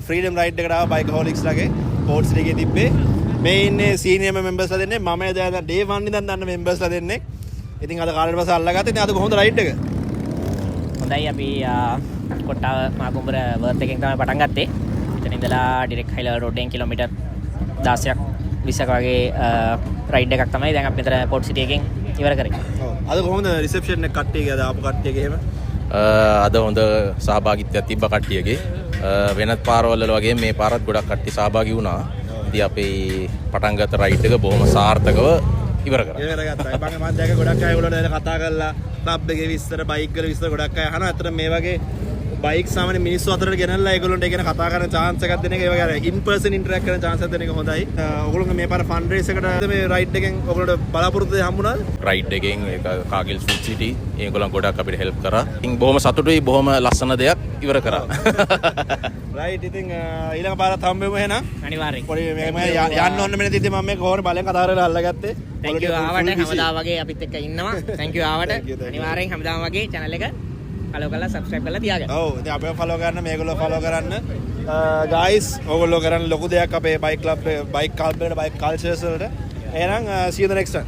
Freedom ride එකට ආවා bike හොලික්ස් ලගේ පෝට් සිටි එකේ තිබ්බේ. මේ ඉන්නේ සීනියර් මෙම්බර්ස්ලා දෙන්නේ. මම දැන් ඩේ 1 ඉඳන් දන්න මෙම්බර්ස්ලා දෙන්නේ. ඉතින් අද කාලේට පස්සේ අල්ලගත්තා. ඉතින් අද කොහොමද රයිඩ් එක? හොඳයි අපි කොට්ටාව මාකුඹර වර්ත් එකෙන් තමයි පටන් ගත්තේ. එතන ඉඳලා ඩිරෙක්ට් හයිලර් රෝඩෙන් කිලෝමීටර් 16ක් 20ක් වගේ රයිඩ් එකක් තමයි දැන් අපි මෙතන පෝට් සිටි එකෙන් ඉවර කරේ. ඔව්. අද කොහොමද රිසෙප්ෂන් එක කට්ටියගේ අද ආපු කට්ටියගේ එහෙම? අද හොඳ සහභාගීත්වයක් තිබ්බ කට්ටියගේ. වෙනත් පාරවල් වල වගේ මේ පාරත් ගොඩක් කට්ටිය සහභාගී වුණා. ඉතින් අපේ පටන් ගත්ත රයිඩ් එක බොහොම සාර්ථකව ඉවර කරා. ඉවර ගත්තා. මම දැක ගොඩක් අය ඒගොල්ලෝ කතා කරලා ක්ලබ් එකේ විස්තර බයික් වල විස්තර ගොඩක් අය අහනවා. අතට මේ වගේ බයික් සාමාන්‍ය මිනිස්සු අතරට ගෙනල්ලා ඒගොල්ලොන්ට ඒ කියන්නේ කතා කරන chance එකක් දෙන එක ඒ වගේ ඉන් පර්සන් ඉන්ටරැක්ට් කරන chance එකක් දෙන එක හොඳයි. ඔයගොල්ලෝ මේ පාර ෆන් රේස් එකට මේ රයිඩ් එකෙන් ඔයගොල්ලෝට බලාපොරොත්තු දෙයක් හම්බුණාද? රයිඩ් එකෙන් ඒක කාගිල් ෆුඩ් සිටි ඒගොල්ලන් ගොඩක් අපිට හෙල්ප් කරා. ඉතින් බොහොම සතුටුයි බොහොම ලස්සන දෙයක් ඉවර කරා. රයිට් ඉතින් ඊළඟ පාරත් හම්බෙමු එහෙනම්. අනිවාර්යෙන්. පොඩි මම යන්න ඕන මෙන්න තියදී මම මේ කොහොමද බලෙන් කතා කරලා අල්ලගත්තේ. thank you ආවට හැමදාම වගේ අපිත් එක්ක ඉන්නවා. thank you ආවට. අනිවාර්යෙන් හැමදාම වගේ channel එක follow කරලා subscribe කරලා තියාගන්න. ඔව් ඉතින් අපේ follow කරන්න මේගොල්ලෝ follow කරන්න. guys ඕගොල්ලෝ කරන්න ලොකු දෙයක් අපේ bike club බයික් කල්බ් එකට bike cultures වලට. එහෙනම් see you the next time.